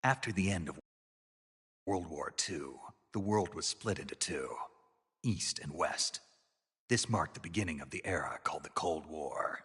After the end of World War II, the world was split into two, East and West. This marked the beginning of the era called the Cold War.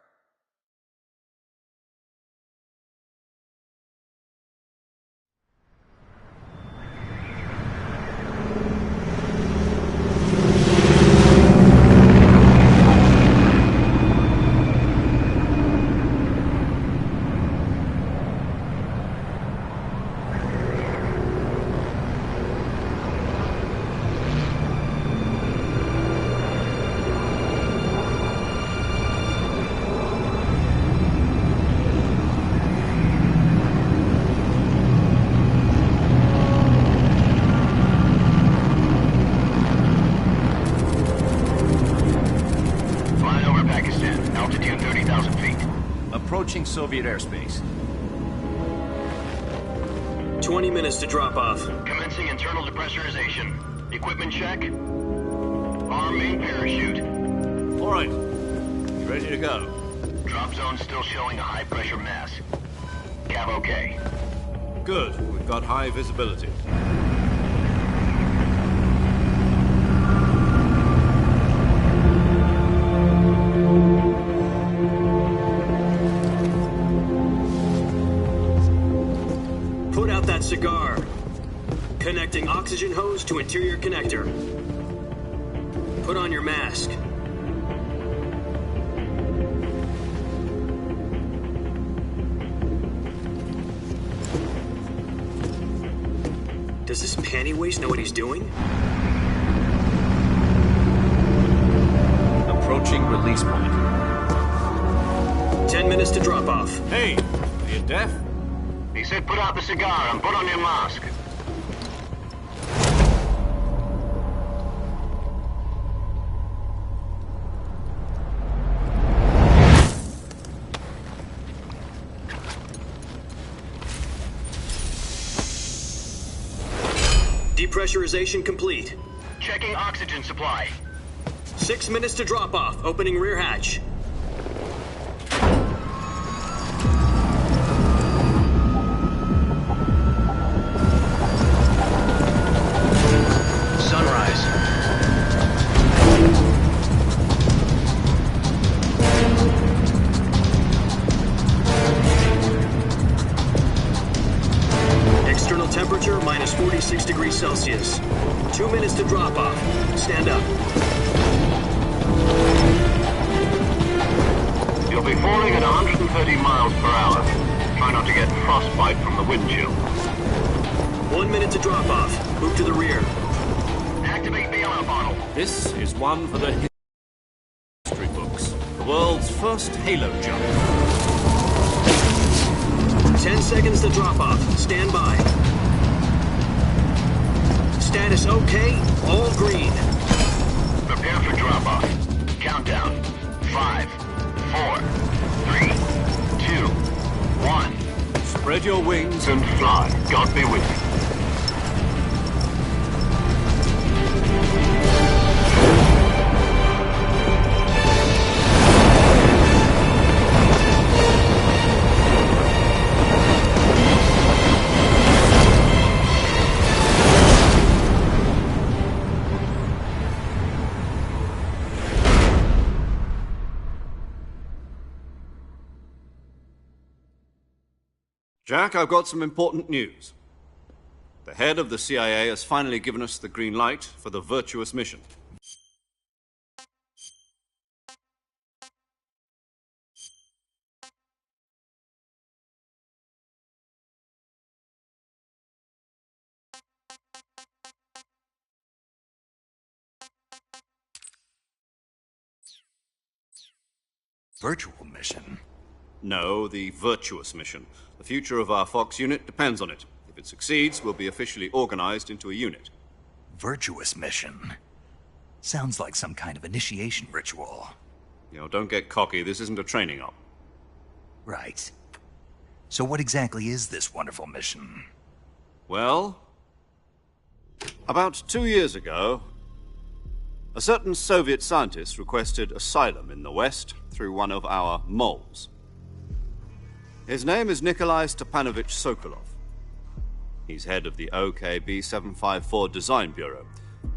Soviet airspace. 20 minutes to drop off. Commencing internal depressurization. Equipment check. Arm main parachute. All right. You ready to go? Drop zone still showing a high pressure mass. Cav okay. Good. We've got high visibility. Cigar. Connecting oxygen hose to interior connector. Put on your mask. Does this panty waste know what he's doing? Approaching release point. 10 minutes to drop off. Hey, are you deaf? He said put out the cigar and put on your mask. Depressurization complete. Checking oxygen supply. 6 minutes to drop off. Opening rear hatch. Temperature minus 46 degrees Celsius. 2 minutes to drop off. Stand up. You'll be falling at 130 miles per hour. Try not to get frostbite from the wind chill. 1 minute to drop off. Move to the rear. Activate bailout bottle. This is one for the history books. The world's first halo jump. 10 seconds to drop off. Stand by. Status okay, all green. Prepare for drop-off. Countdown. 5, 4, 3, 2, 1. Spread your wings and fly. God be with you. Jack, I've got some important news. The head of the CIA has finally given us the green light for the Virtuous mission. Virtual mission? No, the Virtuous mission. The future of our Fox unit depends on it. If it succeeds, we'll be officially organized into a unit. Virtuous mission? Sounds like some kind of initiation ritual. You know, don't get cocky. This isn't a training op. Right. So what exactly is this wonderful mission? Well, about 2 years ago, a certain Soviet scientist requested asylum in the West through one of our moles. His name is Nikolai Stepanovich Sokolov. He's head of the OKB-754 Design Bureau,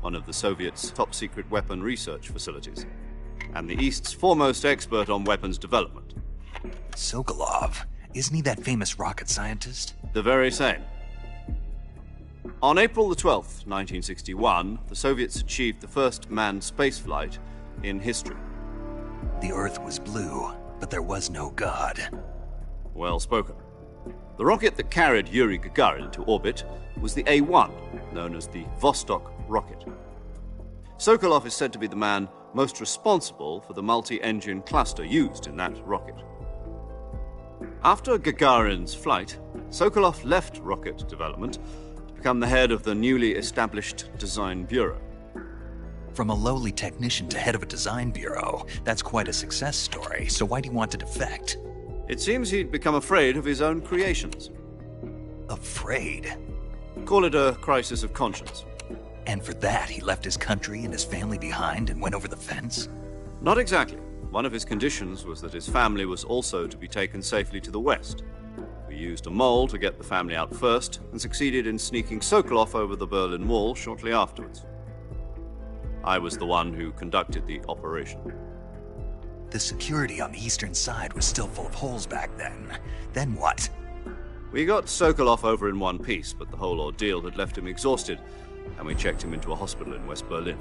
one of the Soviets' top-secret weapon research facilities, and the East's foremost expert on weapons development. Sokolov. Isn't he that famous rocket scientist? The very same. On April the 12th, 1961, the Soviets achieved the first manned spaceflight in history. The Earth was blue, but there was no God. Well spoken. The rocket that carried Yuri Gagarin to orbit was the A-1, known as the Vostok rocket. Sokolov is said to be the man most responsible for the multi-engine cluster used in that rocket. After Gagarin's flight, Sokolov left rocket development to become the head of the newly established Design Bureau. From a lowly technician to head of a design bureau, that's quite a success story, so why do you want to defect? It seems he'd become afraid of his own creations. Afraid? Call it a crisis of conscience. And for that, he left his country and his family behind and went over the fence? Not exactly. One of his conditions was that his family was also to be taken safely to the west. We used a mole to get the family out first and succeeded in sneaking Sokolov over the Berlin Wall shortly afterwards. I was the one who conducted the operation. The security on the eastern side was still full of holes back then. Then what? We got Sokolov over in one piece, but the whole ordeal had left him exhausted, and we checked him into a hospital in West Berlin.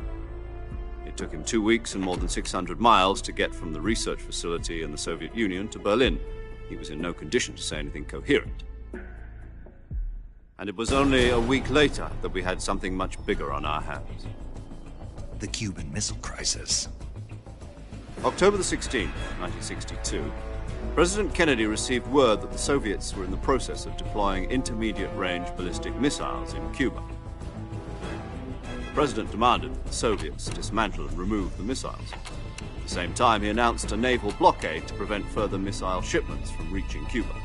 It took him 2 weeks and more than 600 miles to get from the research facility in the Soviet Union to Berlin. He was in no condition to say anything coherent. And it was only a week later that we had something much bigger on our hands. The Cuban Missile Crisis. October the 16th, 1962, President Kennedy received word that the Soviets were in the process of deploying intermediate-range ballistic missiles in Cuba. The President demanded that the Soviets dismantle and remove the missiles. At the same time, he announced a naval blockade to prevent further missile shipments from reaching Cuba.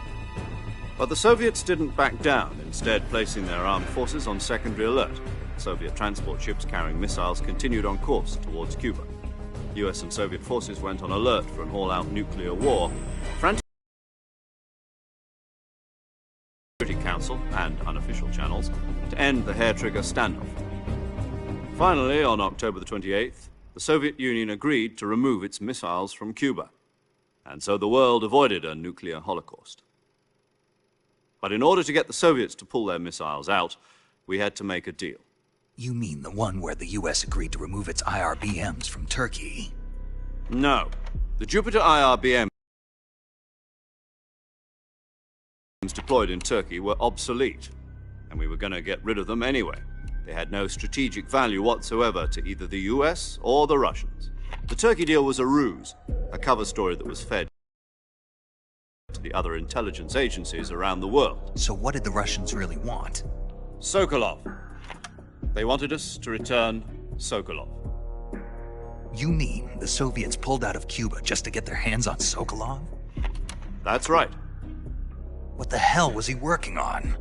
But the Soviets didn't back down, instead placing their armed forces on secondary alert. Soviet transport ships carrying missiles continued on course towards Cuba. US and Soviet forces went on alert for an all-out nuclear war. Frantic Security Council and unofficial channels to end the hair-trigger standoff. Finally, on October the 28th, the Soviet Union agreed to remove its missiles from Cuba, and so the world avoided a nuclear holocaust. But in order to get the Soviets to pull their missiles out, we had to make a deal. You mean the one where the US agreed to remove its IRBMs from Turkey? No. The Jupiter IRBMs deployed in Turkey were obsolete, and we were going to get rid of them anyway. They had no strategic value whatsoever to either the US or the Russians. The Turkey deal was a ruse, a cover story that was fed to the other intelligence agencies around the world. So what did the Russians really want? Sokolov. They wanted us to return Sokolov. You mean the Soviets pulled out of Cuba just to get their hands on Sokolov? That's right. What the hell was he working on?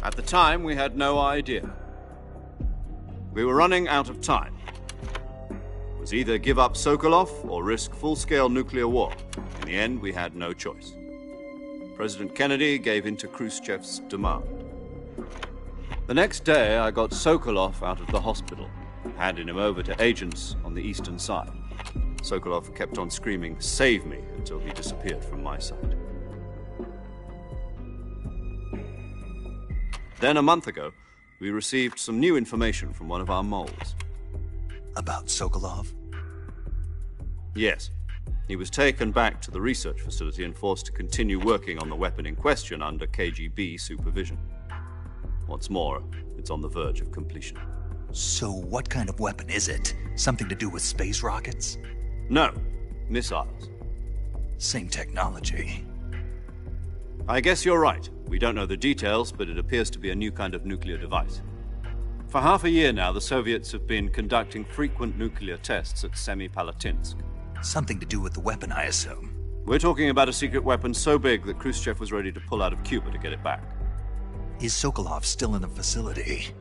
At the time, we had no idea. We were running out of time. It was either give up Sokolov or risk full-scale nuclear war. In the end, we had no choice. President Kennedy gave in to Khrushchev's demand. The next day, I got Sokolov out of the hospital, handing him over to agents on the eastern side. Sokolov kept on screaming, "Save me," until he disappeared from my sight. Then, a month ago, we received some new information from one of our moles. About Sokolov? Yes. He was taken back to the research facility and forced to continue working on the weapon in question under KGB supervision. What's more, it's on the verge of completion. So what kind of weapon is it? Something to do with space rockets? No, missiles. Same technology. I guess you're right. We don't know the details, but it appears to be a new kind of nuclear device. For half a year now, the Soviets have been conducting frequent nuclear tests at Semipalatinsk. Something to do with the weapon, I assume. We're talking about a secret weapon so big that Khrushchev was ready to pull out of Cuba to get it back. Is Sokolov still in the facility?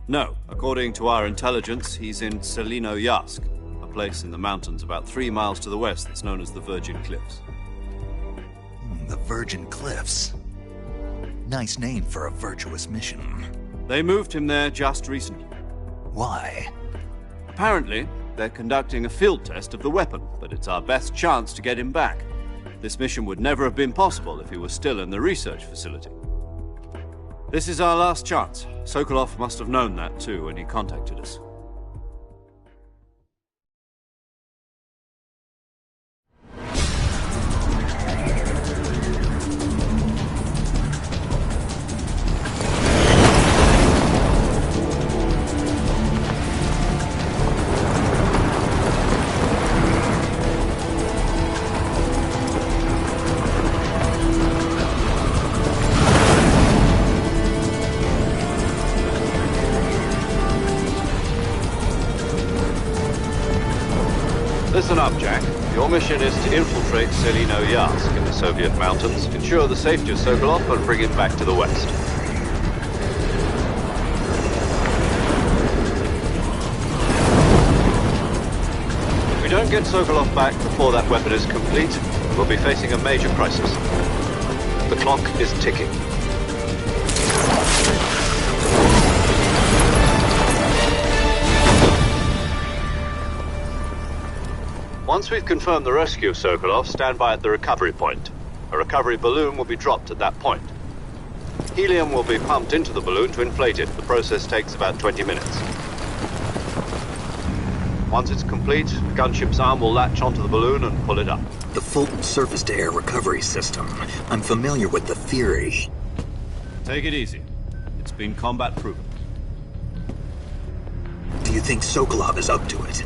No. According to our intelligence, he's in Selinoyarsk, a place in the mountains about 3 miles to the west that's known as the Virgin Cliffs. The Virgin Cliffs. Nice name for a virtuous mission. They moved him there just recently. Why? Apparently, they're conducting a field test of the weapon, but it's our best chance to get him back. This mission would never have been possible if he was still in the research facility. This is our last chance. Sokolov must have known that too when he contacted us. Listen up, Jack. Your mission is to infiltrate Selino Yask in the Soviet mountains, ensure the safety of Sokolov, and bring him back to the West. If we don't get Sokolov back before that weapon is complete, we'll be facing a major crisis. The clock is ticking. Once we've confirmed the rescue of Sokolov, stand by at the recovery point. A recovery balloon will be dropped at that point. Helium will be pumped into the balloon to inflate it. The process takes about 20 minutes. Once it's complete, the gunship's arm will latch onto the balloon and pull it up. The Fulton surface-to-air recovery system. I'm familiar with the theory. Take it easy. It's been combat-proven. Do you think Sokolov is up to it?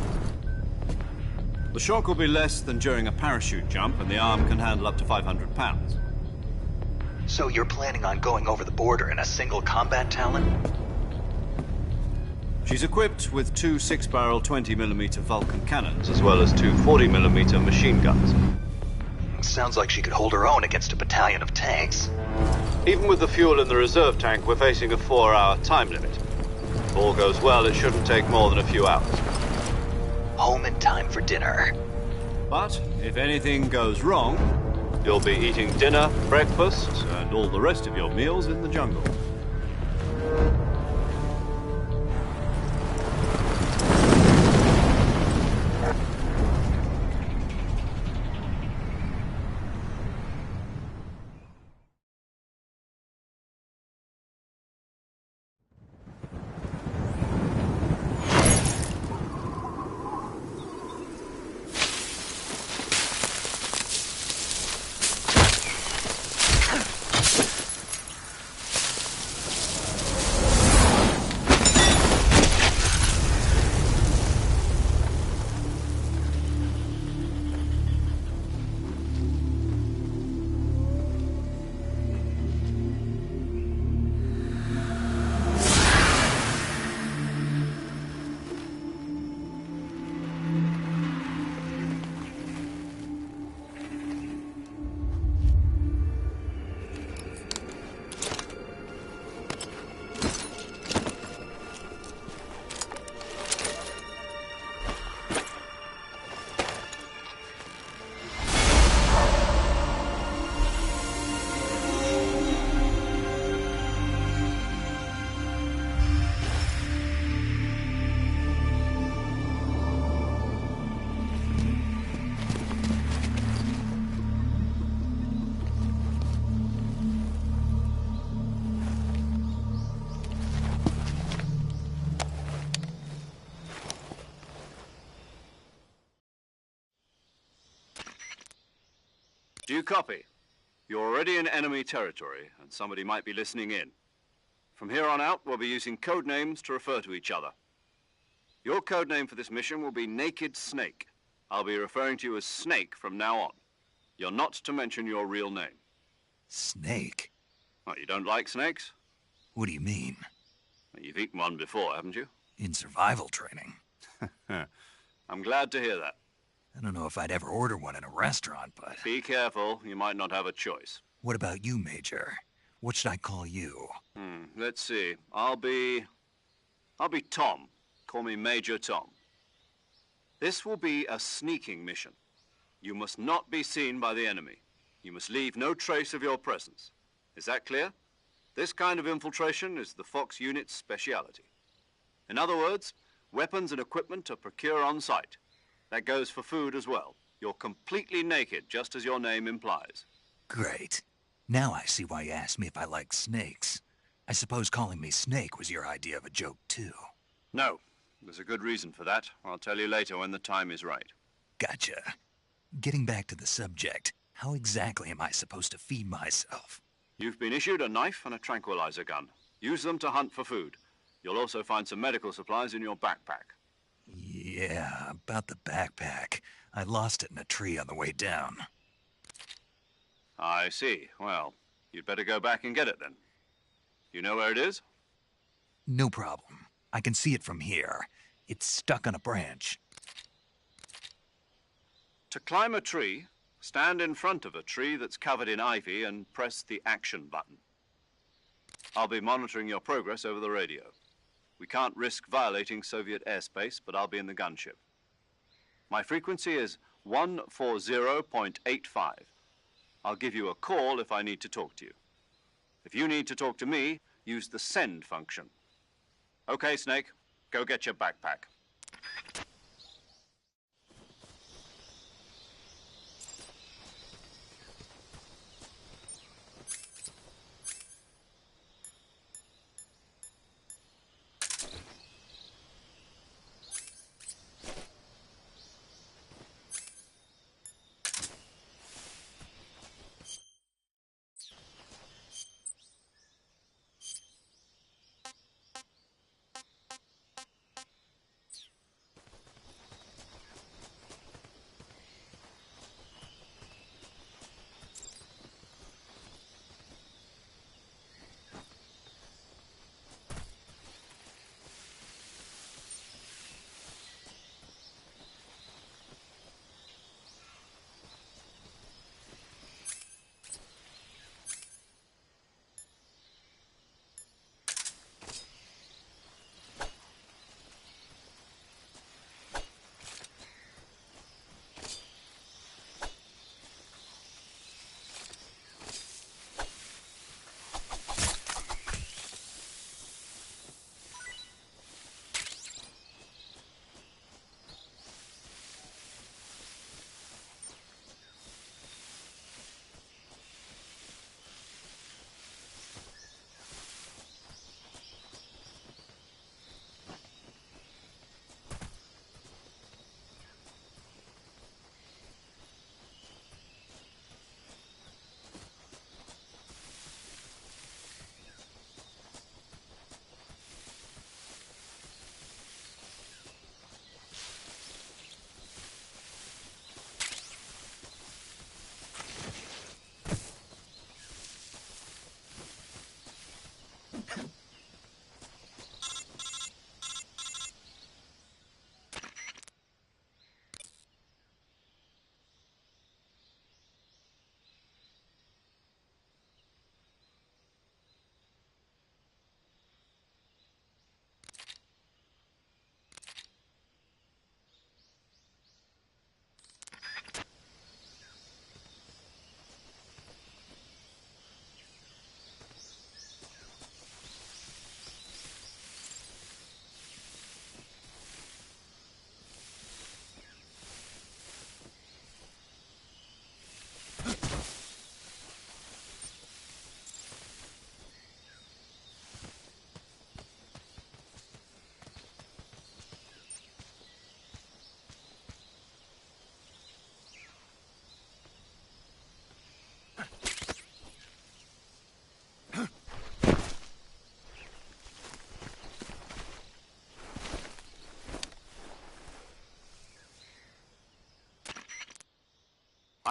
The shock will be less than during a parachute jump, and the arm can handle up to 500 pounds. So you're planning on going over the border in a single combat Talon? She's equipped with two 6-barrel 20mm Vulcan cannons, As well as two 40mm machine guns. Sounds like she could hold her own against a battalion of tanks. Even with the fuel in the reserve tank, we're facing a 4-hour time limit. If all goes well, it shouldn't take more than a few hours. Home in time for dinner. But if anything goes wrong, You'll be eating dinner, breakfast, and all the rest of your meals in the jungle. Do you copy? You're already in enemy territory, and somebody might be listening in. From here on out, we'll be using code names to refer to each other. Your code name for this mission will be Naked Snake. I'll be referring to you as Snake from now on. You're not to mention your real name. Snake? What, you don't like snakes? What do you mean? Well, you've eaten one before, haven't you? In survival training. I'm glad to hear that. I don't know if I'd ever order one in a restaurant, but... Be careful, you might not have a choice. What about you, Major? What should I call you? Let's see. I'll be Tom. Call me Major Tom. This will be a sneaking mission. You must not be seen by the enemy. You must leave no trace of your presence. Is that clear? This kind of infiltration is the Fox unit's speciality. In other words, weapons and equipment are procured on site. That goes for food as well. You're completely naked, just as your name implies. Great. Now I see why you asked me if I like snakes. I suppose calling me Snake was your idea of a joke, too. No, there's a good reason for that. I'll tell you later when the time is right. Gotcha. Getting back to the subject, how exactly am I supposed to feed myself? You've been issued a knife and a tranquilizer gun. Use them to hunt for food. You'll also find some medical supplies in your backpack. Yeah, about the backpack. I lost it in a tree on the way down. I see. Well, you'd better go back and get it then. You know where it is? No problem. I can see it from here. It's stuck on a branch. To climb a tree, stand in front of a tree that's covered in ivy and press the action button. I'll be monitoring your progress over the radio. We can't risk violating Soviet airspace, but I'll be in the gunship. My frequency is 140.85. I'll give you a call if I need to talk to you. If you need to talk to me, use the send function. Okay, Snake, go get your backpack.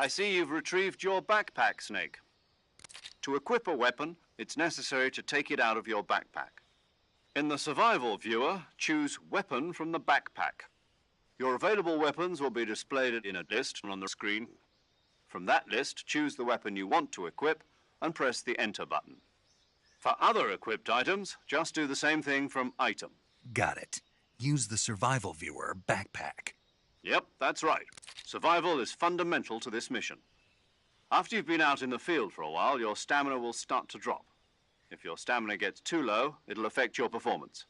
I see you've retrieved your backpack, Snake. To equip a weapon, it's necessary to take it out of your backpack. In the survival viewer, choose Weapon from the backpack. Your available weapons will be displayed in a list on the screen. From that list, choose the weapon you want to equip and press the Enter button. For other equipped items, just do the same thing from Item. Got it. Use the survival viewer backpack. Yep, that's right. Survival is fundamental to this mission. After you've been out in the field for a while, your stamina will start to drop. If your stamina gets too low, it'll affect your performance.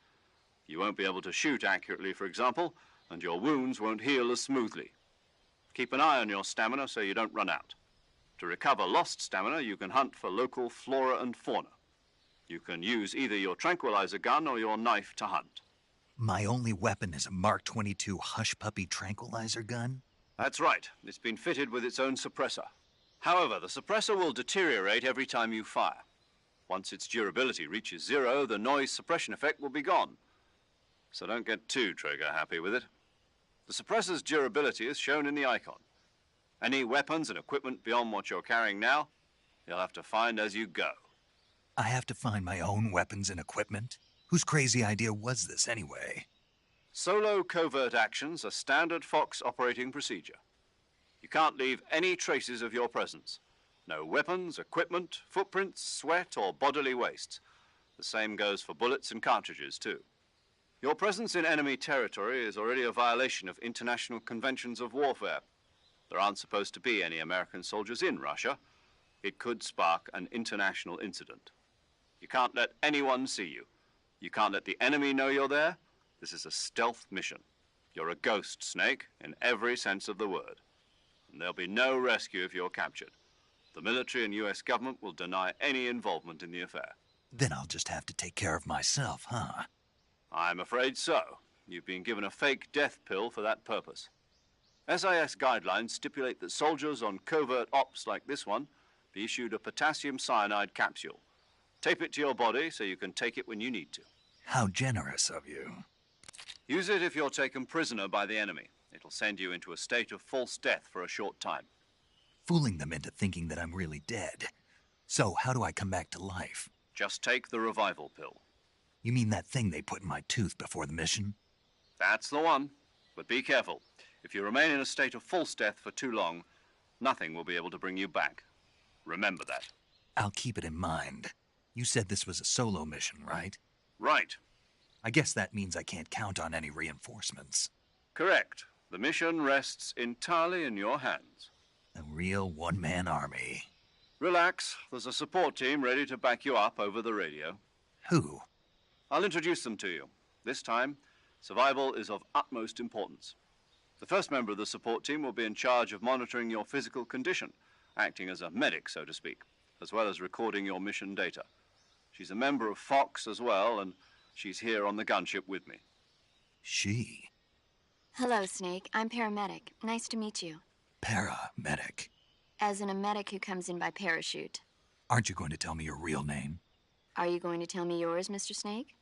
You won't be able to shoot accurately, for example, and your wounds won't heal as smoothly. Keep an eye on your stamina so you don't run out. To recover lost stamina, you can hunt for local flora and fauna. You can use either your tranquilizer gun or your knife to hunt. My only weapon is a Mark 22 Hush Puppy tranquilizer gun? That's right. It's been fitted with its own suppressor. However, the suppressor will deteriorate every time you fire. Once its durability reaches 0, the noise suppression effect will be gone. So don't get too trigger-happy with it. The suppressor's durability is shown in the icon. Any weapons and equipment beyond what you're carrying now, you'll have to find as you go. I have to find my own weapons and equipment? Whose crazy idea was this, anyway? Solo covert actions are standard Fox operating procedure. You can't leave any traces of your presence. No weapons, equipment, footprints, sweat, or bodily waste. The same goes for bullets and cartridges, too. Your presence in enemy territory is already a violation of international conventions of warfare. There aren't supposed to be any American soldiers in Russia. It could spark an international incident. You can't let anyone see you. You can't let the enemy know you're there. This is a stealth mission. You're a ghost, Snake, in every sense of the word. And there'll be no rescue if you're captured. The military and U.S. government will deny any involvement in the affair. Then I'll just have to take care of myself, huh? I'm afraid so. You've been given a fake death pill for that purpose. SIS guidelines stipulate that soldiers on covert ops like this one be issued a potassium cyanide capsule. Tape it to your body so you can take it when you need to. How generous of you. Use it if you're taken prisoner by the enemy. It'll send you into a state of false death for a short time. Fooling them into thinking that I'm really dead. So, how do I come back to life? Just take the revival pill. You mean that thing they put in my tooth before the mission? That's the one. But be careful. If you remain in a state of false death for too long, nothing will be able to bring you back. Remember that. I'll keep it in mind. You said this was a solo mission, right? Right. I guess that means I can't count on any reinforcements. Correct. The mission rests entirely in your hands. A real one-man army. Relax. There's a support team ready to back you up over the radio. Who? I'll introduce them to you. This time, survival is of utmost importance. The first member of the support team will be in charge of monitoring your physical condition, acting as a medic, so to speak, as well as recording your mission data. She's a member of Fox as well, and she's here on the gunship with me. She? Hello, Snake. I'm paramedic. Nice to meet you. Paramedic. As in a medic who comes in by parachute. Aren't you going to tell me your real name? Are you going to tell me yours, Mr. Snake?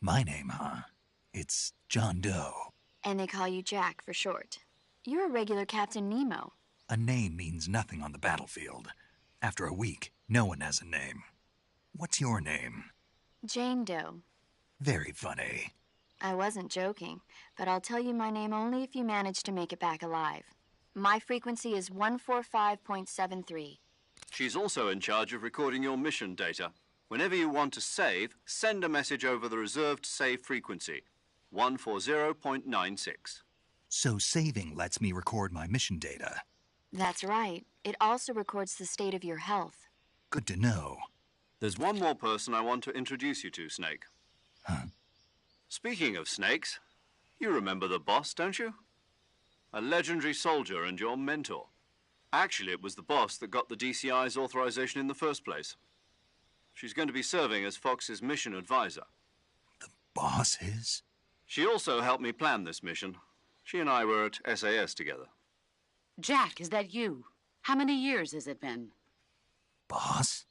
My name, huh? It's John Doe. And they call you Jack for short. You're a regular Captain Nemo. A name means nothing on the battlefield. After a week, no one has a name. What's your name? Jane Doe. Very funny. I wasn't joking, but I'll tell you my name only if you manage to make it back alive. My frequency is 145.73. She's also in charge of recording your mission data. Whenever you want to save, send a message over the reserved save frequency, 140.96. So saving lets me record my mission data. That's right. It also records the state of your health. Good to know. There's one more person I want to introduce you to, Snake. Huh? Speaking of snakes, you remember the boss, don't you? A legendary soldier and your mentor. Actually, it was the boss that got the DCI's authorization in the first place. She's going to be serving as Fox's mission advisor. The boss is? She also helped me plan this mission. She and I were at SAS together. Jack, is that you? How many years has it been? Boss?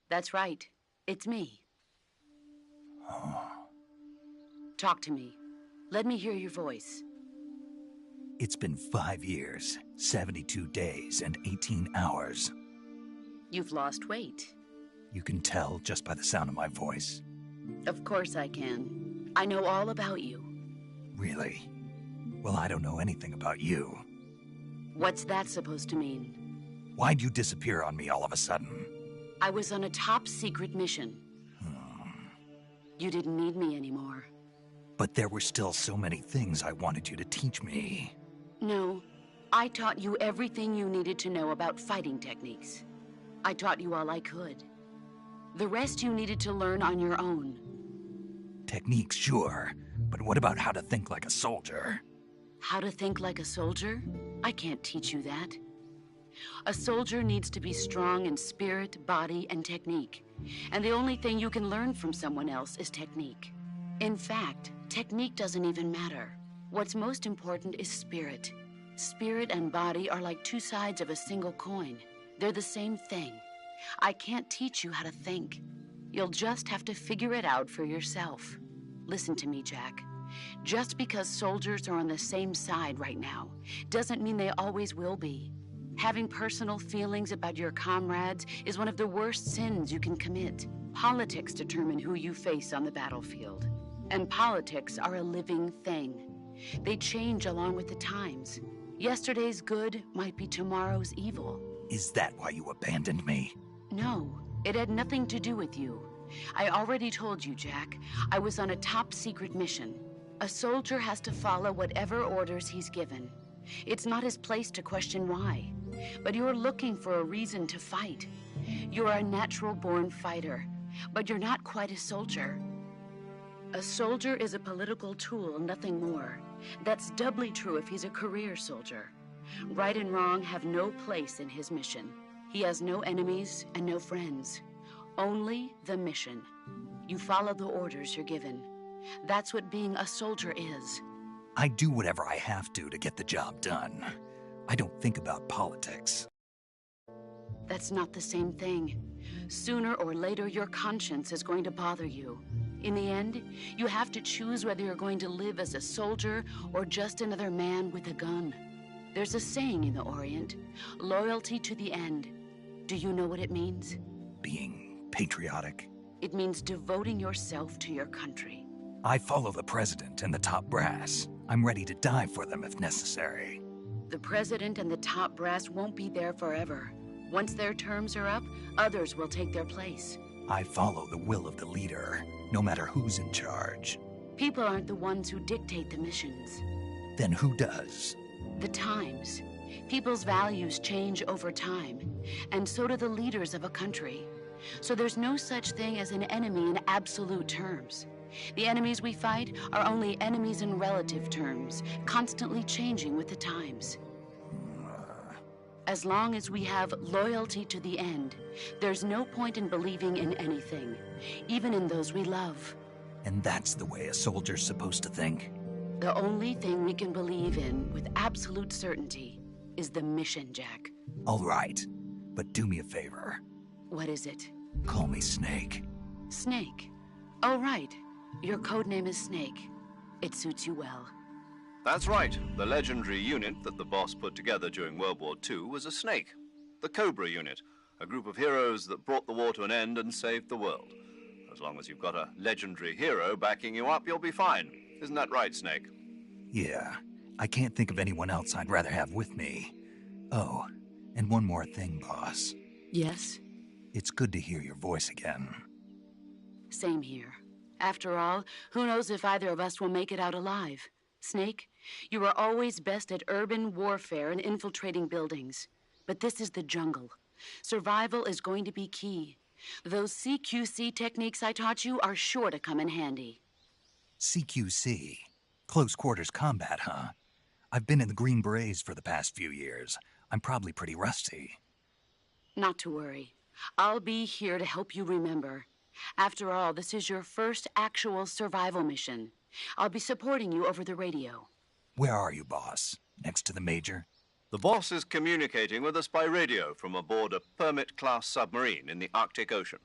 That's right. It's me. Oh. Talk to me. Let me hear your voice. It's been 5 years, 72 days, and 18 hours. You've lost weight. You can tell just by the sound of my voice. Of course I can. I know all about you. Really? Well, I don't know anything about you. What's that supposed to mean? Why'd you disappear on me all of a sudden? I was on a top-secret mission. You didn't need me anymore. But there were still so many things I wanted you to teach me. No, I taught you everything you needed to know about fighting techniques. I taught you all I could. The rest you needed to learn on your own. Techniques, sure. But what about how to think like a soldier? How to think like a soldier? I can't teach you that. A soldier needs to be strong in spirit, body, and technique. And the only thing you can learn from someone else is technique. In fact, technique doesn't even matter. What's most important is spirit. Spirit and body are like two sides of a single coin. They're the same thing. I can't teach you how to think. You'll just have to figure it out for yourself. Listen to me, Jack. Just because soldiers are on the same side right now doesn't mean they always will be. Having personal feelings about your comrades is one of the worst sins you can commit. Politics determine who you face on the battlefield. And politics are a living thing. They change along with the times. Yesterday's good might be tomorrow's evil. Is that why you abandoned me? No, it had nothing to do with you. I already told you, Jack. I was on a top-secret mission. A soldier has to follow whatever orders he's given. It's not his place to question why. But you're looking for a reason to fight. You're a natural-born fighter, but you're not quite a soldier. A soldier is a political tool, nothing more. That's doubly true if he's a career soldier. Right and wrong have no place in his mission. He has no enemies and no friends. Only the mission. You follow the orders you're given. That's what being a soldier is. I do whatever I have to get the job done. I don't think about politics. That's not the same thing. Sooner or later, your conscience is going to bother you. In the end, you have to choose whether you're going to live as a soldier or just another man with a gun. There's a saying in the Orient, loyalty to the end. Do you know what it means? Being patriotic. It means devoting yourself to your country. I follow the president and the top brass. I'm ready to die for them if necessary. The president and the top brass won't be there forever. Once their terms are up, others will take their place. I follow the will of the leader, no matter who's in charge. People aren't the ones who dictate the missions. Then who does? The times. People's values change over time, and so do the leaders of a country. So there's no such thing as an enemy in absolute terms. The enemies we fight are only enemies in relative terms, constantly changing with the times. As long as we have loyalty to the end, there's no point in believing in anything, even in those we love. And that's the way a soldier's supposed to think? The only thing we can believe in with absolute certainty is the mission, Jack. All right, but do me a favor. What is it? Call me Snake. Snake? Oh, right. Your codename is Snake. It suits you well. That's right. The legendary unit that the boss put together during World War II was a snake. The Cobra unit, a group of heroes that brought the war to an end and saved the world. As long as you've got a legendary hero backing you up, you'll be fine. Isn't that right, Snake? Yeah, I can't think of anyone else I'd rather have with me. Oh, and one more thing, boss. Yes? It's good to hear your voice again. Same here. After all, who knows if either of us will make it out alive? Snake, you are always best at urban warfare and infiltrating buildings. But this is the jungle. Survival is going to be key. Those CQC techniques I taught you are sure to come in handy. CQC? Close quarters combat, huh? I've been in the Green Berets for the past few years. I'm probably pretty rusty. Not to worry. I'll be here to help you remember. After all, this is your first actual survival mission. I'll be supporting you over the radio. Where are you, boss? Next to the Major? The boss is communicating with us by radio from aboard a Permit-class submarine in the Arctic Ocean.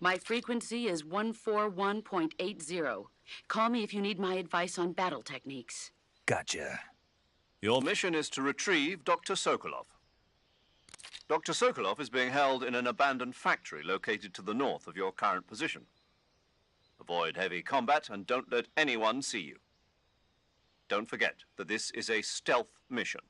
My frequency is 141.80. Call me if you need my advice on battle techniques. Gotcha. Your mission is to retrieve Dr. Sokolov. Dr. Sokolov is being held in an abandoned factory located to the north of your current position. Avoid heavy combat and don't let anyone see you. Don't forget that this is a stealth mission.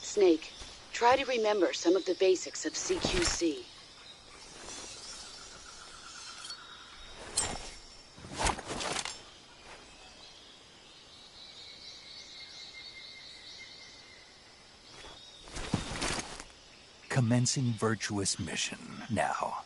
Snake, try to remember some of the basics of CQC. Commencing virtuous mission now.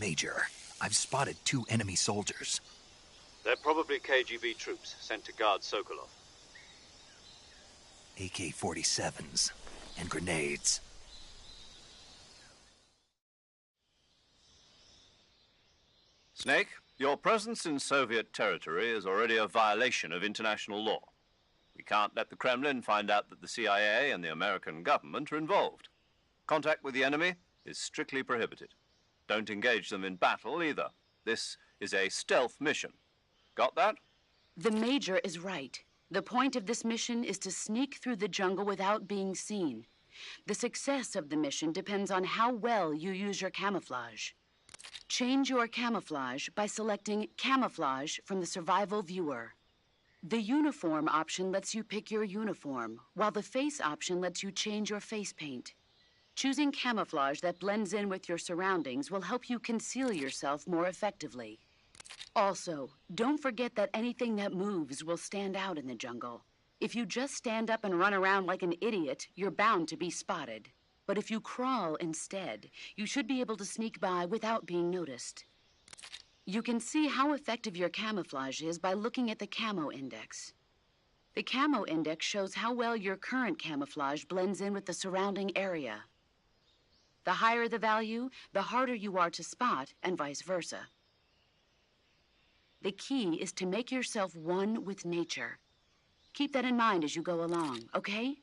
Major, I've spotted 2 enemy soldiers. They're probably KGB troops sent to guard Sokolov. AK-47s and grenades. Snake, your presence in Soviet territory is already a violation of international law. We can't let the Kremlin find out that the CIA and the American government are involved. Contact with the enemy is strictly prohibited. Don't engage them in battle either. This is a stealth mission. Got that? The Major is right. The point of this mission is to sneak through the jungle without being seen. The success of the mission depends on how well you use your camouflage. Change your camouflage by selecting Camouflage from the Survival Viewer. The Uniform option lets you pick your uniform, while the Face option lets you change your face paint. Choosing camouflage that blends in with your surroundings will help you conceal yourself more effectively. Also, don't forget that anything that moves will stand out in the jungle. If you just stand up and run around like an idiot, you're bound to be spotted. But if you crawl instead, you should be able to sneak by without being noticed. You can see how effective your camouflage is by looking at the Camo Index. The Camo Index shows how well your current camouflage blends in with the surrounding area. The higher the value, the harder you are to spot, and vice versa. The key is to make yourself one with nature. Keep that in mind as you go along, okay?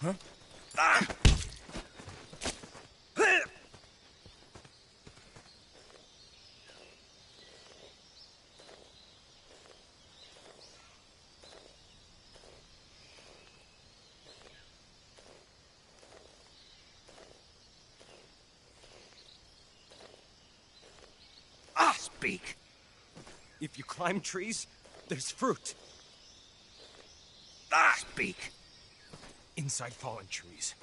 Huh? Ah! Speak. If you climb trees, there's fruit. Speak. Inside fallen trees.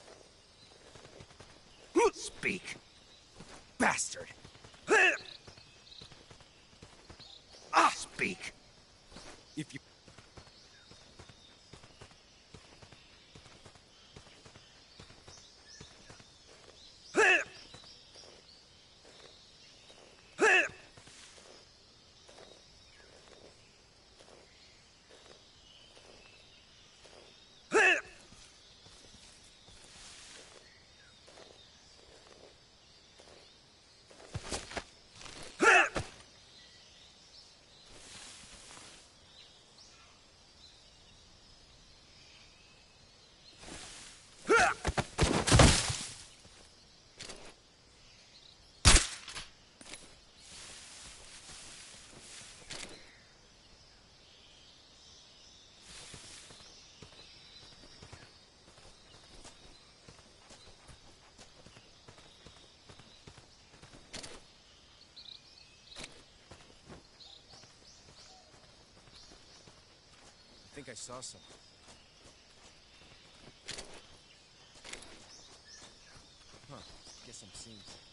Speak. Bastard! Speak. If you... think I saw something. Huh. Guess I'm seeing things.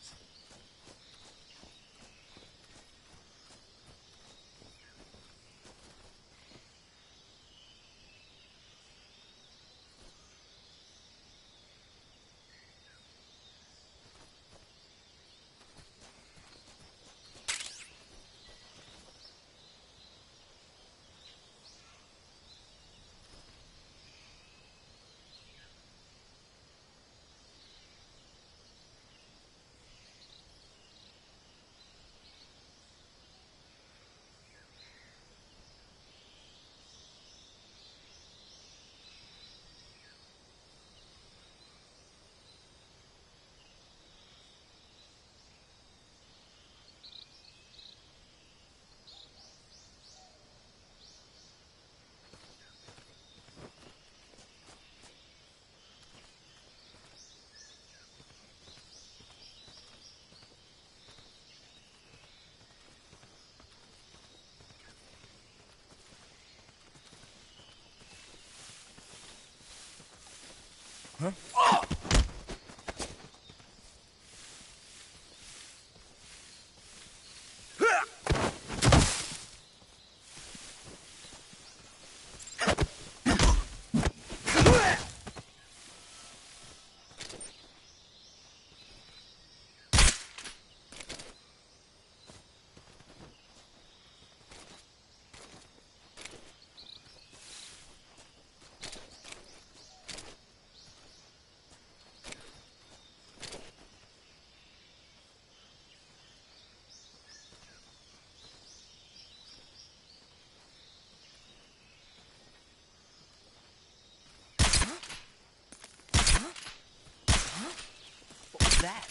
What was that?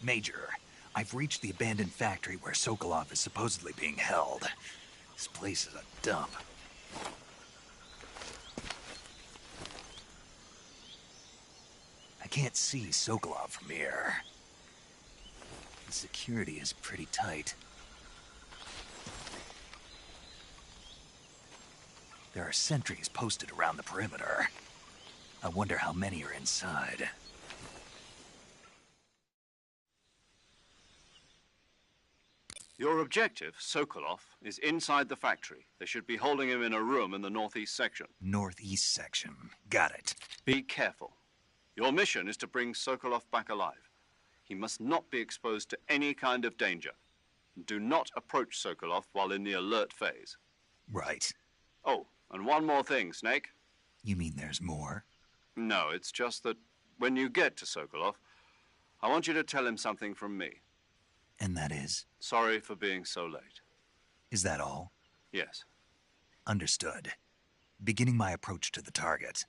Major, I've reached the abandoned factory where Sokolov is supposedly being held. This place is a dump. I can't see Sokolov from here. The security is pretty tight. There are sentries posted around the perimeter. I wonder how many are inside. Your objective, Sokolov, is inside the factory. They should be holding him in a room in the northeast section. Northeast section. Got it. Be careful. Your mission is to bring Sokolov back alive. He must not be exposed to any kind of danger. Do not approach Sokolov while in the alert phase. Right. Oh, and one more thing, Snake. You mean there's more? No, it's just that when you get to Sokolov, I want you to tell him something from me. And that is? Sorry for being so late. Is that all? Yes. Understood. Beginning my approach to the target.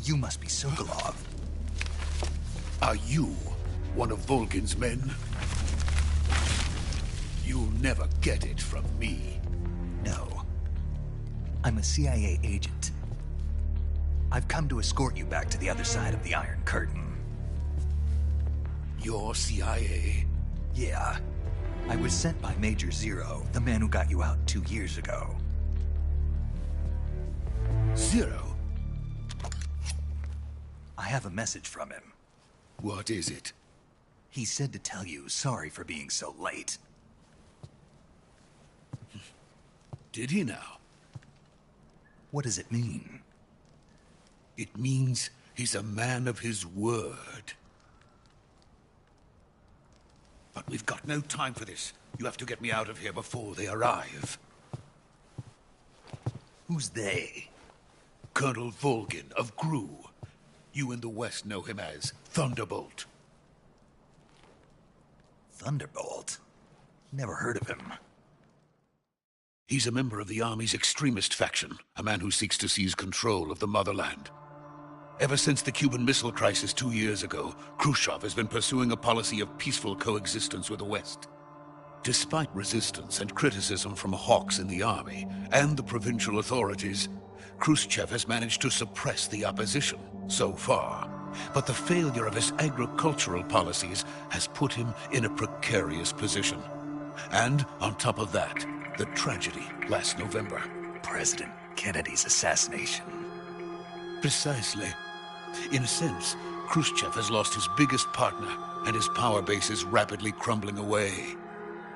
You must be Sokolov. Are you one of Volgin's men? You'll never get it from me. No. I'm a CIA agent. I've come to escort you back to the other side of the Iron Curtain. You're CIA? Yeah. I was sent by Major Zero, the man who got you out 2 years ago. Zero? I have a message from him. What is it? He said to tell you sorry for being so late. Did he now? What does it mean? It means he's a man of his word. But we've got no time for this. You have to get me out of here before they arrive. Who's they? Colonel Volgin of GRU. You in the West know him as Thunderbolt. Thunderbolt? Never heard of him. He's a member of the Army's extremist faction, a man who seeks to seize control of the motherland. Ever since the Cuban Missile Crisis 2 years ago, Khrushchev has been pursuing a policy of peaceful coexistence with the West. Despite resistance and criticism from hawks in the army and the provincial authorities, Khrushchev has managed to suppress the opposition, so far. But the failure of his agricultural policies has put him in a precarious position. And on top of that, the tragedy last November. President Kennedy's assassination. Precisely. In a sense, Khrushchev has lost his biggest partner, and his power base is rapidly crumbling away.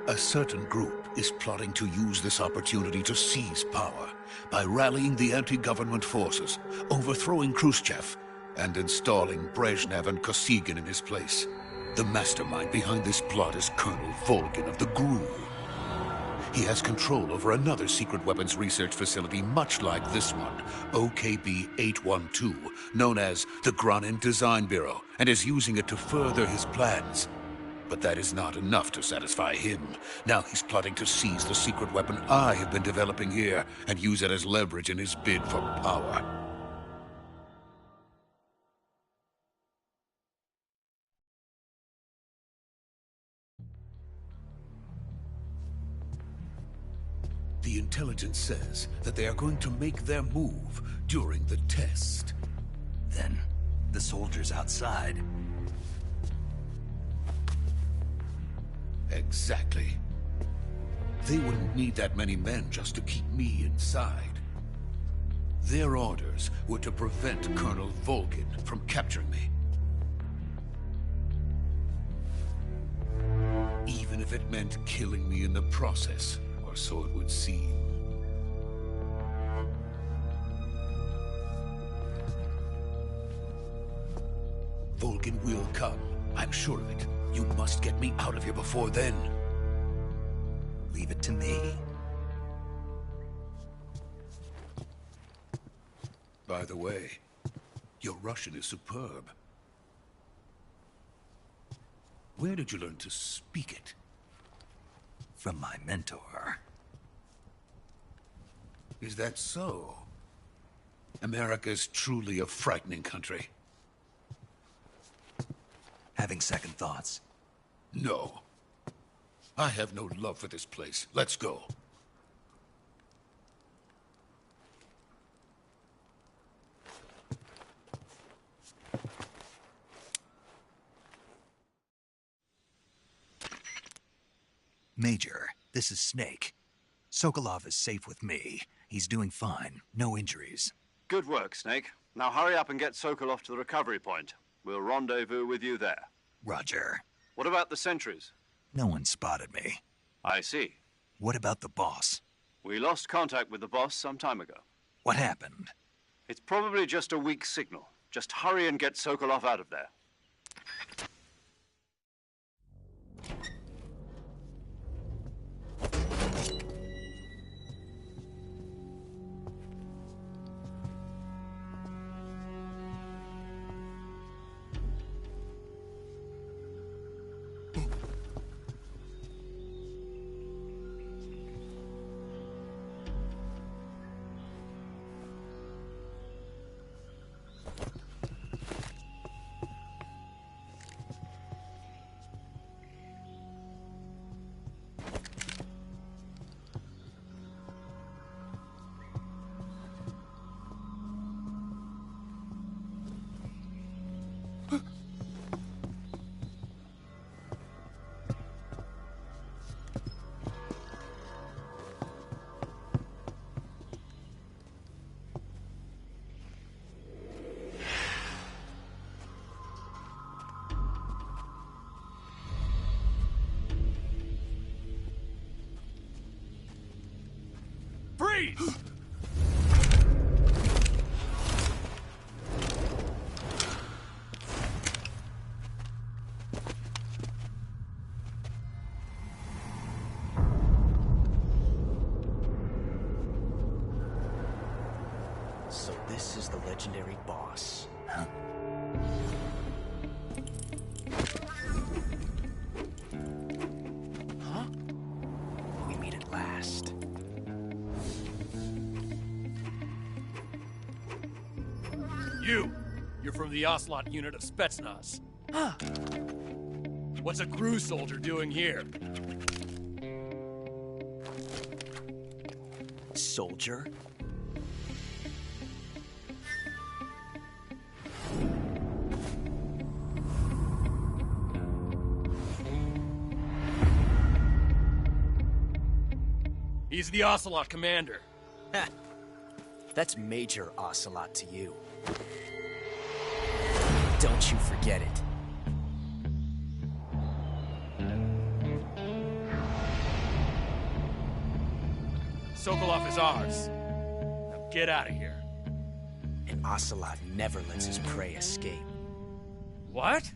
A certain group is plotting to use this opportunity to seize power by rallying the anti-government forces, overthrowing Khrushchev, and installing Brezhnev and Kosygin in his place. The mastermind behind this plot is Colonel Volgin of the GRU. He has control over another secret weapons research facility much like this one, OKB-812, known as the Granin Design Bureau, and is using it to further his plans. But that is not enough to satisfy him. Now he's plotting to seize the secret weapon I have been developing here and use it as leverage in his bid for power. The intelligence says that they are going to make their move during the test. Then, the soldiers outside. Exactly. They wouldn't need that many men just to keep me inside. Their orders were to prevent Colonel Volgin from capturing me. Even if it meant killing me in the process, or so it would seem. Volgin will come. I'm sure of it. You must get me out of here before then. Leave it to me. By the way, your Russian is superb. Where did you learn to speak it? From my mentor. Is that so? America's truly a frightening country. Having second thoughts? No. I have no love for this place. Let's go. Major, this is Snake. Sokolov is safe with me. He's doing fine. No injuries. Good work, Snake. Now hurry up and get Sokolov to the recovery point. We'll rendezvous with you there. Roger. What about the sentries? No one spotted me. I see. What about the boss? We lost contact with the boss some time ago. What happened? It's probably just a weak signal. Just hurry and get Sokolov out of there. Freeze! So this is the legendary boss. Huh? Huh? We meet at last. You're from the Ocelot unit of Spetsnaz. Huh. What's a crew soldier doing here? Soldier? He's the Ocelot commander. Ha! That's Major Ocelot to you. Don't you forget it. Sokolov is ours. Now get out of here. And Ocelot never lets his prey escape. What?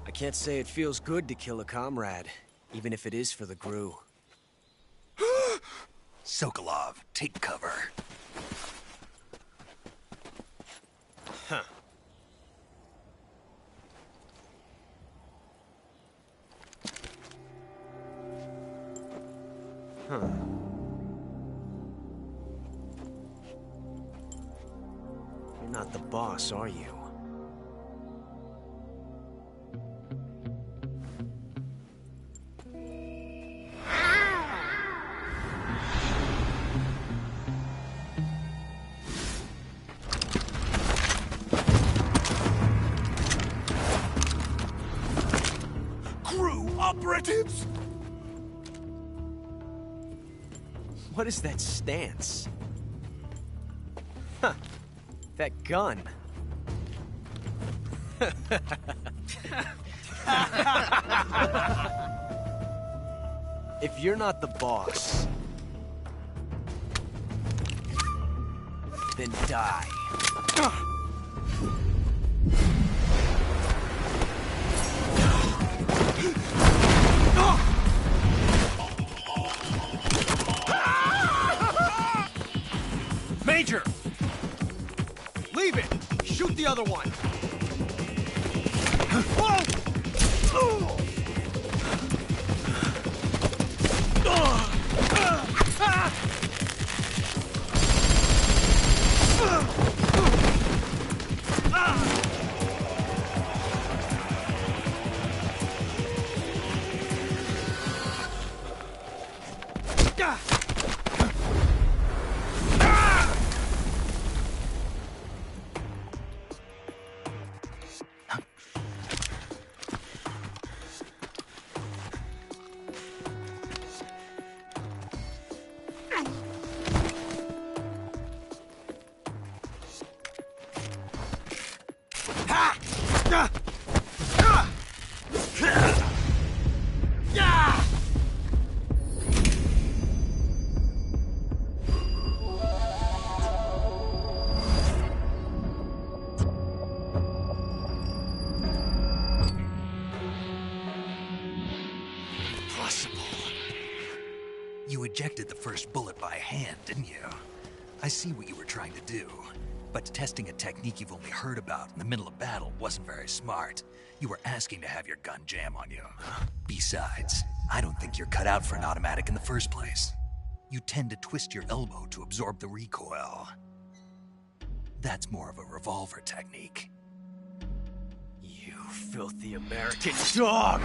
I can't say it feels good to kill a comrade, even if it is for the GRU. Sokolov, take cover. Huh. Huh. You're not the boss, are you? Operatives! What is that stance? Huh. That gun. If you're not the boss, then die. Major! Leave it! Shoot the other one! impossible. You ejected the first bullet by hand, didn't you? I see what you were trying to do. But testing a technique you've only heard about in the middle of battle wasn't very smart. You were asking to have your gun jam on you. Besides, I don't think you're cut out for an automatic in the first place. You tend to twist your elbow to absorb the recoil. That's more of a revolver technique. You filthy American dog!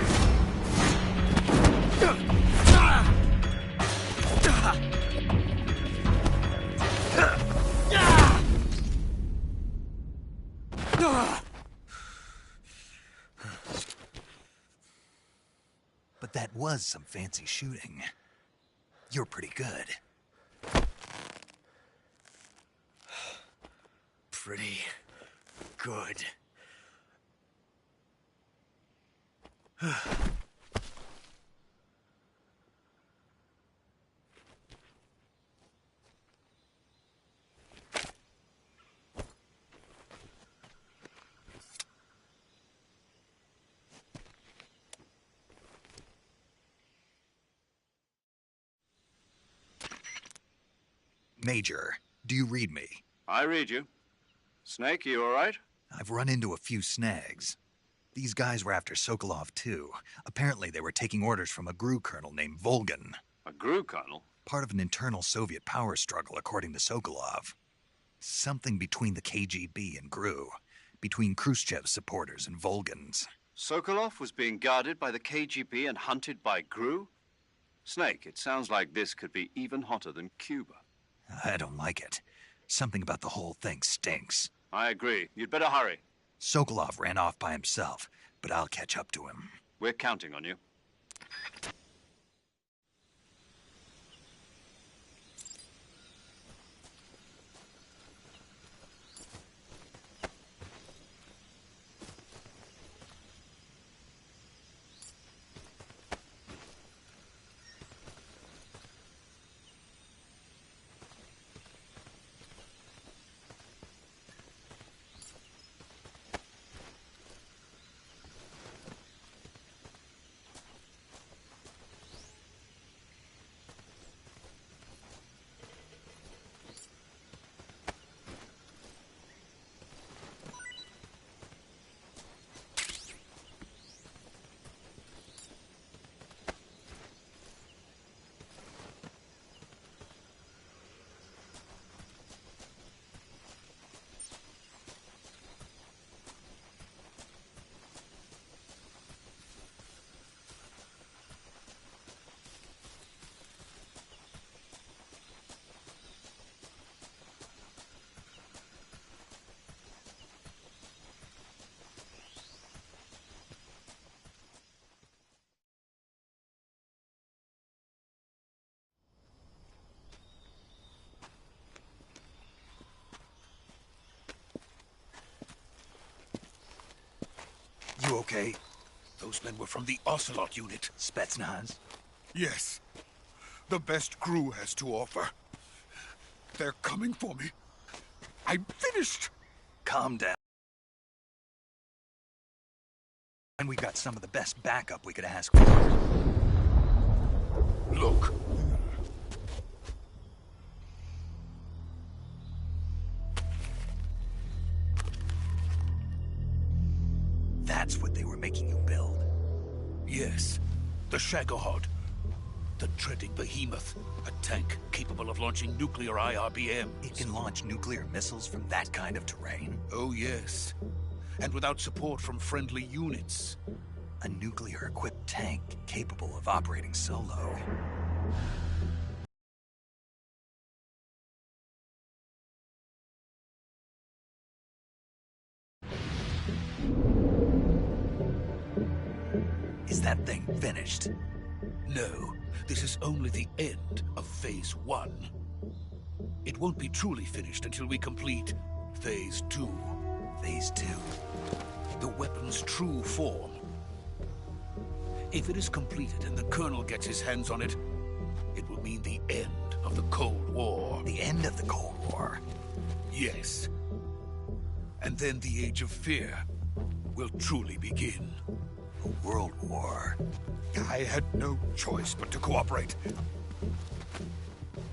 But that was some fancy shooting. You're pretty good. Pretty good. Major, do you read me? I read you. Snake, you all right? I've run into a few snags. These guys were after Sokolov, too. Apparently they were taking orders from a GRU colonel named Volgin. A GRU colonel? Part of an internal Soviet power struggle, according to Sokolov. Something between the KGB and GRU. Between Khrushchev's supporters and Volgin's. Sokolov was being guarded by the KGB and hunted by GRU? Snake, it sounds like this could be even hotter than Cuba. I don't like it. Something about the whole thing stinks. I agree. You'd better hurry. Sokolov ran off by himself, but I'll catch up to him. We're counting on you. You okay? Those men were from the Ocelot unit. Spetsnaz? Yes. The best GRU has to offer. They're coming for me. I'm finished. Calm down. And we've got some of the best backup we could ask for. Look. That's what they were making you build? Yes. The Shagohod. The dreaded behemoth. A tank capable of launching nuclear IRBMs. It can launch nuclear missiles from that kind of terrain? Oh, yes. And without support from friendly units. A nuclear-equipped tank capable of operating solo. Is that thing finished? No, this is only the end of Phase 1. It won't be truly finished until we complete Phase 2. Phase 2? The weapon's true form. If it is completed and the Colonel gets his hands on it, it will mean the end of the Cold War. The end of the Cold War? Yes. And then the Age of Fear will truly begin. A world war. I had no choice but to cooperate.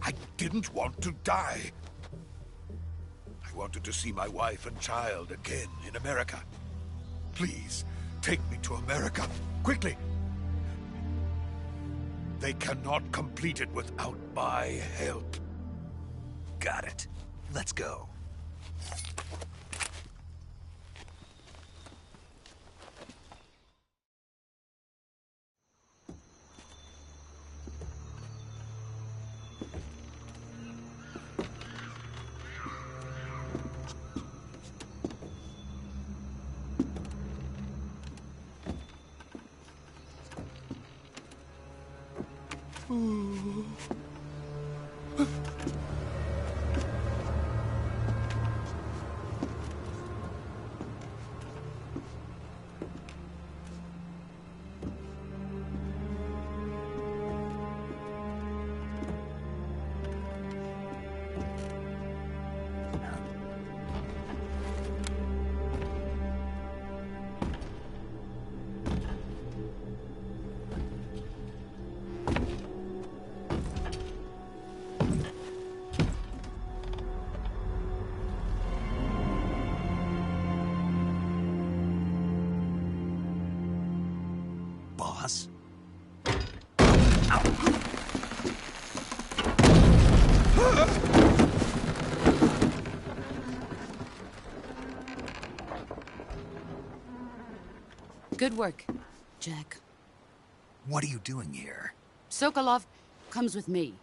I didn't want to die. I wanted to see my wife and child again in America. Please, take me to America, quickly. They cannot complete it without my help. Got it. Let's go. Boss? Good work, Jack. What are you doing here? Sokolov comes with me.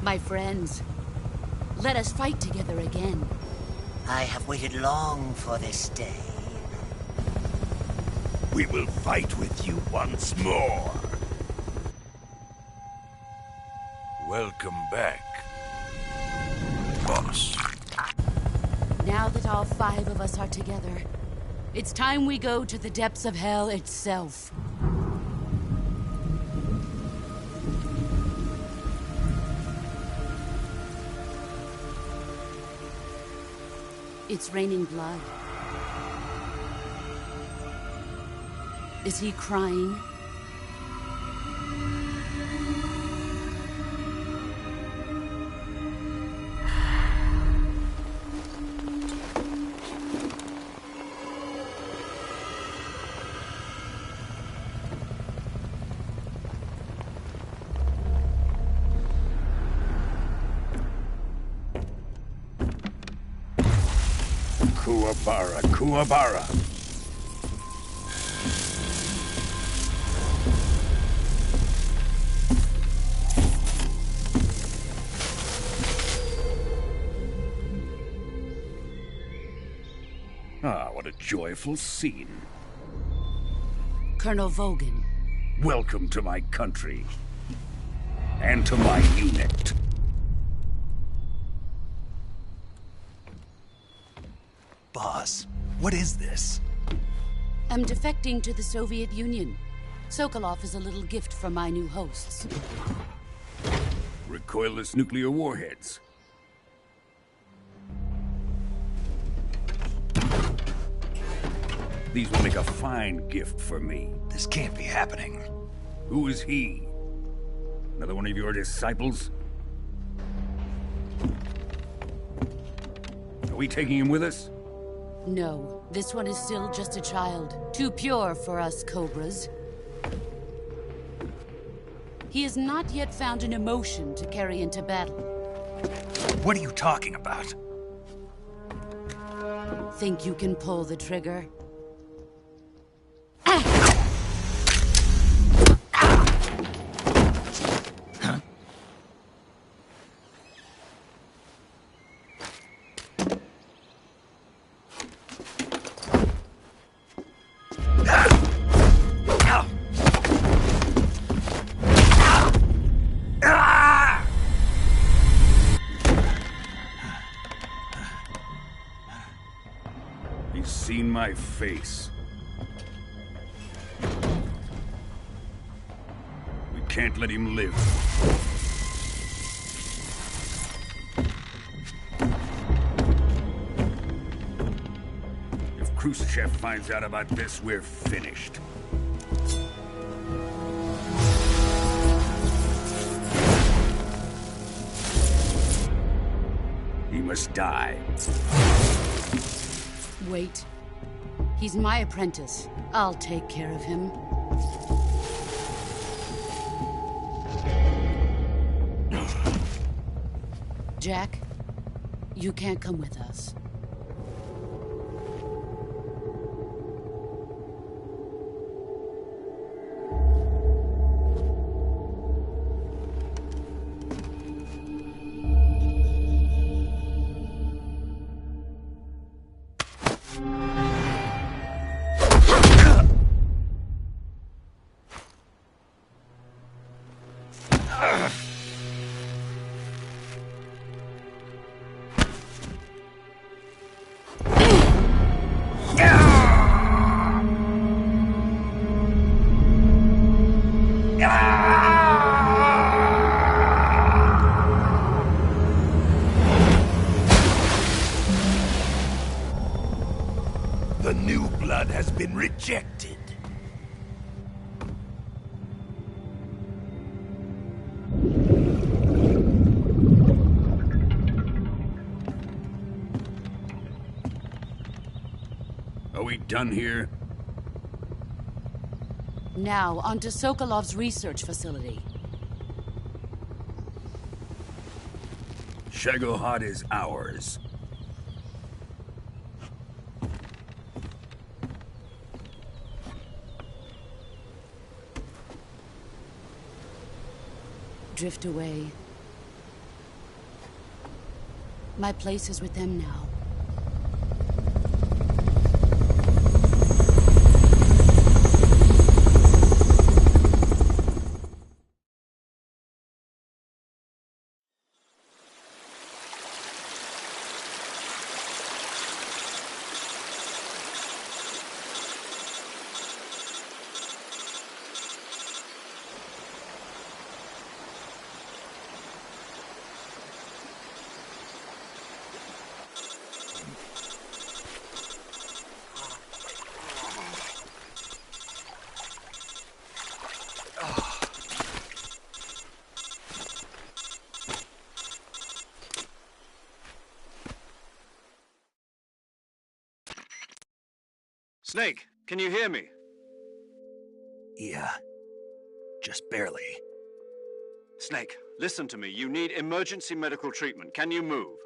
My friends, let us fight together again. I have waited long for this day. We will fight with you once more. Welcome back, boss. Now that all 5 of us are together, it's time we go to the depths of hell itself. It's raining blood. Is he crying? Kuwabara, Kuwabara. Ah, what a joyful scene. Colonel Vogan. Welcome to my country. And to my unit. Boss, what is this? I'm defecting to the Soviet Union. Sokolov is a little gift from my new hosts. Recoilless nuclear warheads. These will make a fine gift for me. This can't be happening. Who is he? Another one of your disciples? Are we taking him with us? No, this one is still just a child. Too pure for us Cobras. He has not yet found an emotion to carry into battle. What are you talking about? Think you can pull the trigger? He's seen my face. We can't let him live. If Khrushchev finds out about this, we're finished. He must die. Wait. He's my apprentice. I'll take care of him. Jack, you can't come with us. The new blood has been rejected. Are we done here? Now, on to Sokolov's research facility. Shagohod is ours. Drift away. My place is with them now. Snake, can you hear me? Yeah. Just barely. Snake, listen to me. You need emergency medical treatment. Can you move?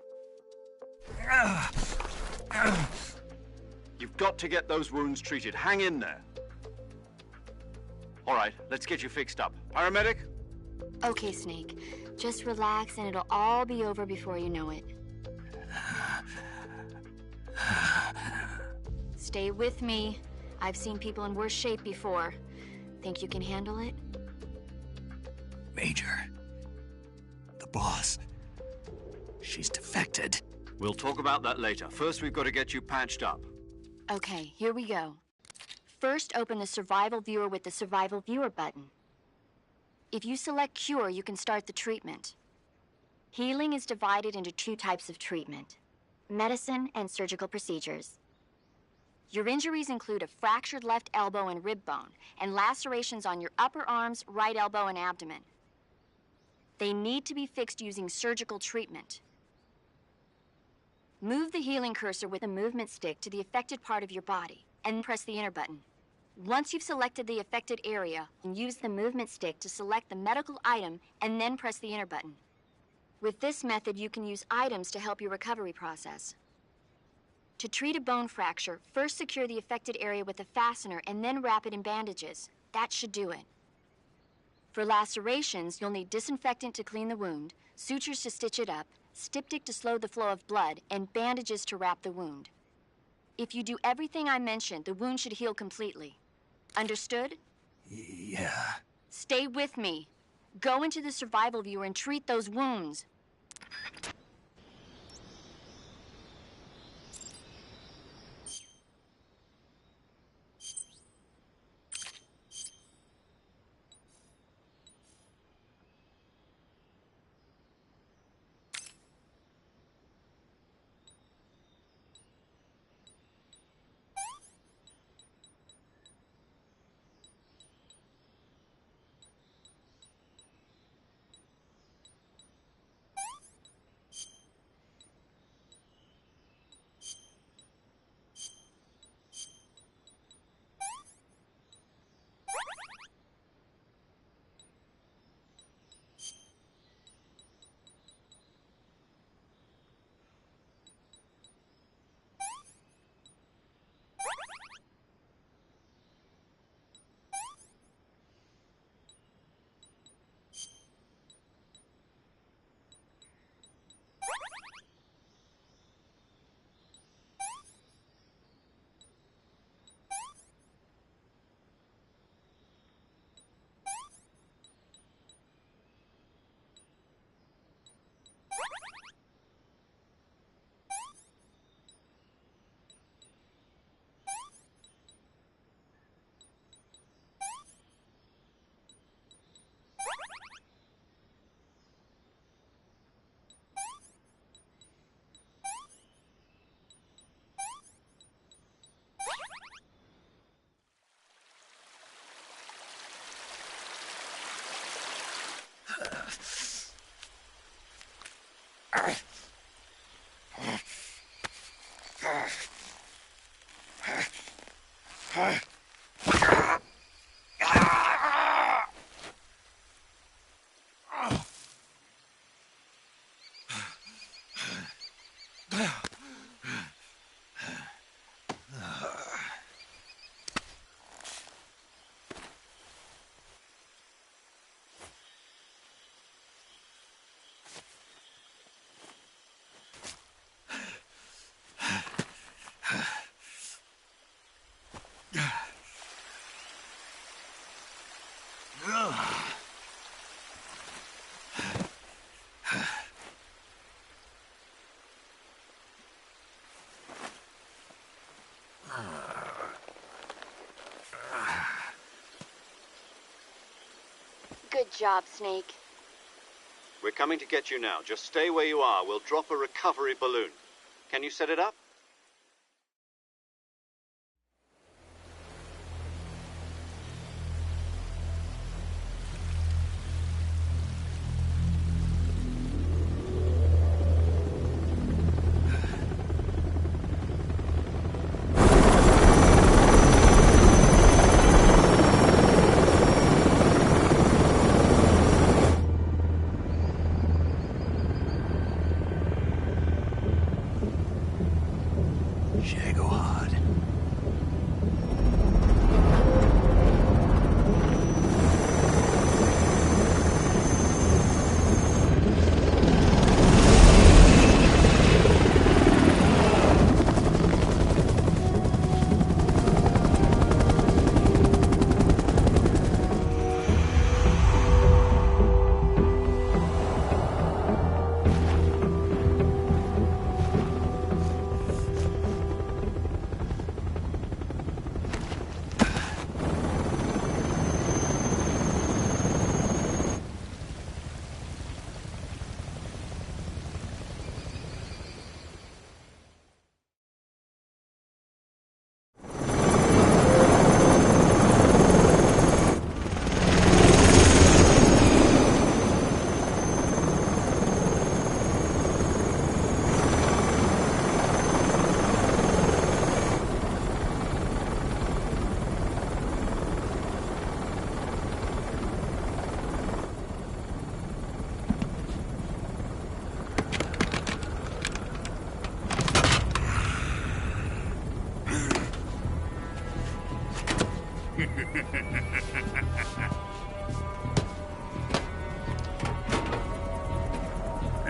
You've got to get those wounds treated. Hang in there. All right, let's get you fixed up. Paramedic? Okay, Snake. Just relax and it'll all be over before you know it. Stay with me. I've seen people in worse shape before. Think you can handle it? Major. The boss. She's defected. We'll talk about that later. First, we've got to get you patched up. Okay, here we go. First, open the Survival Viewer with the Survival Viewer button. If you select Cure, you can start the treatment. Healing is divided into two types of treatment: medicine and surgical procedures. Your injuries include a fractured left elbow and rib bone, and lacerations on your upper arms, right elbow, and abdomen. They need to be fixed using surgical treatment. Move the healing cursor with the movement stick to the affected part of your body, and press the enter button. Once you've selected the affected area, use the movement stick to select the medical item and then press the enter button. With this method, you can use items to help your recovery process. To treat a bone fracture, first secure the affected area with a fastener and then wrap it in bandages. That should do it. For lacerations, you'll need disinfectant to clean the wound, sutures to stitch it up, styptic to slow the flow of blood, and bandages to wrap the wound. If you do everything I mentioned, the wound should heal completely. Understood? Yeah. Stay with me. Go into the survival viewer and treat those wounds. Good job, Snake. We're coming to get you now. Just stay where you are. We'll drop a recovery balloon. Can you set it up?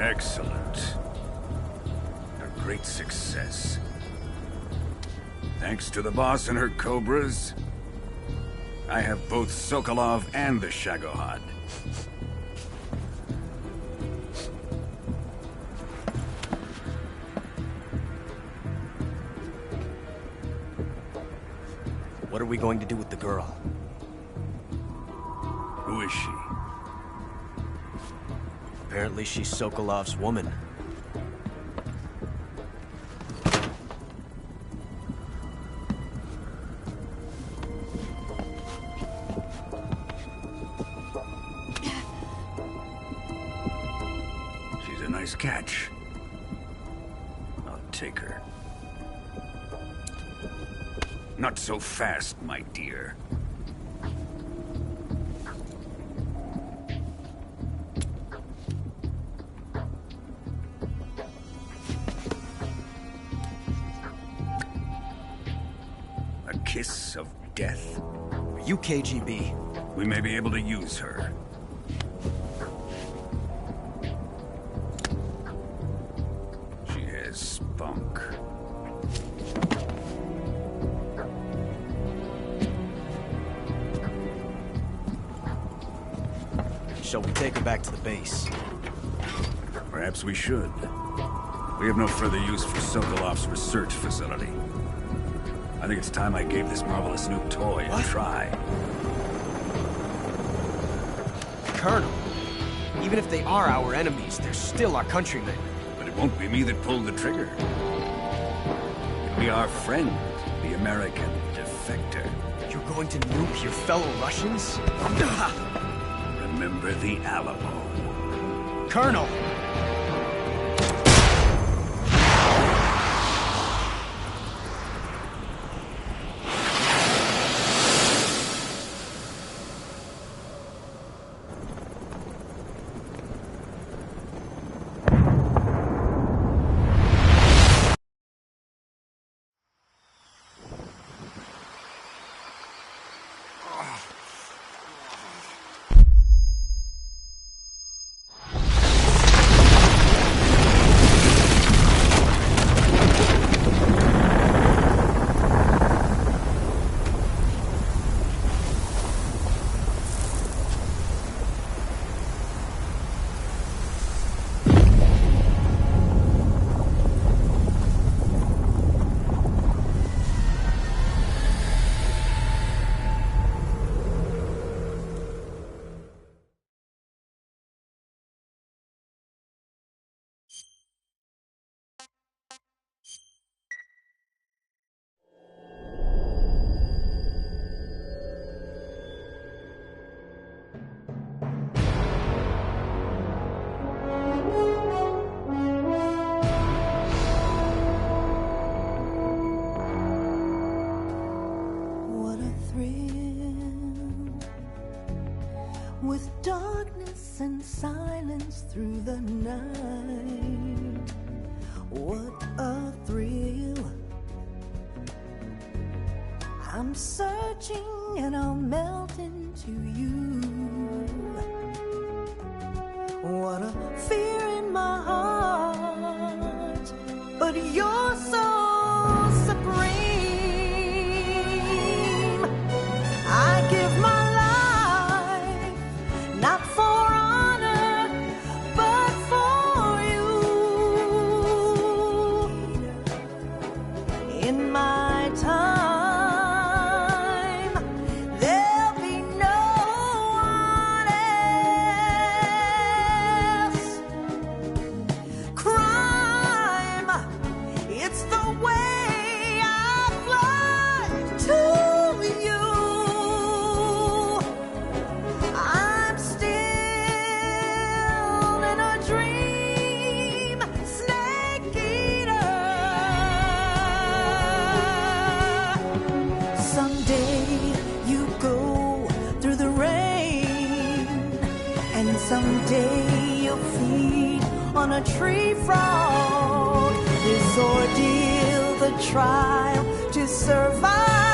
Excellent. A great success. Thanks to the boss and her Cobras, I have both Sokolov and the Shagohod. What are we going to do with the girl? Who is she? Apparently she's Sokolov's woman. She's a nice catch. I'll take her. Not so fast, my dear. A kiss of death. Are you KGB? We may be able to use her. She has spunk. Shall we take her back to the base? Perhaps we should. We have no further use for Sokolov's research facility. I think it's time I gave this marvelous new toy a try. Colonel, even if they are our enemies, they're still our countrymen. But it won't be me that pulled the trigger. It'll be our friend, the American defector. You're going to nuke your fellow Russians? Remember the Alamo. Colonel! With darkness and silence through the night, what a thrill. I'm searching and I'll melt into you. What a fear in my heart, but you're so supreme. I give my not for honor, but for you. In my time, there'll be no one else. Crime, it's the way I fly to you. Someday you'll feed on a tree frog. This ordeal, the trial to survive.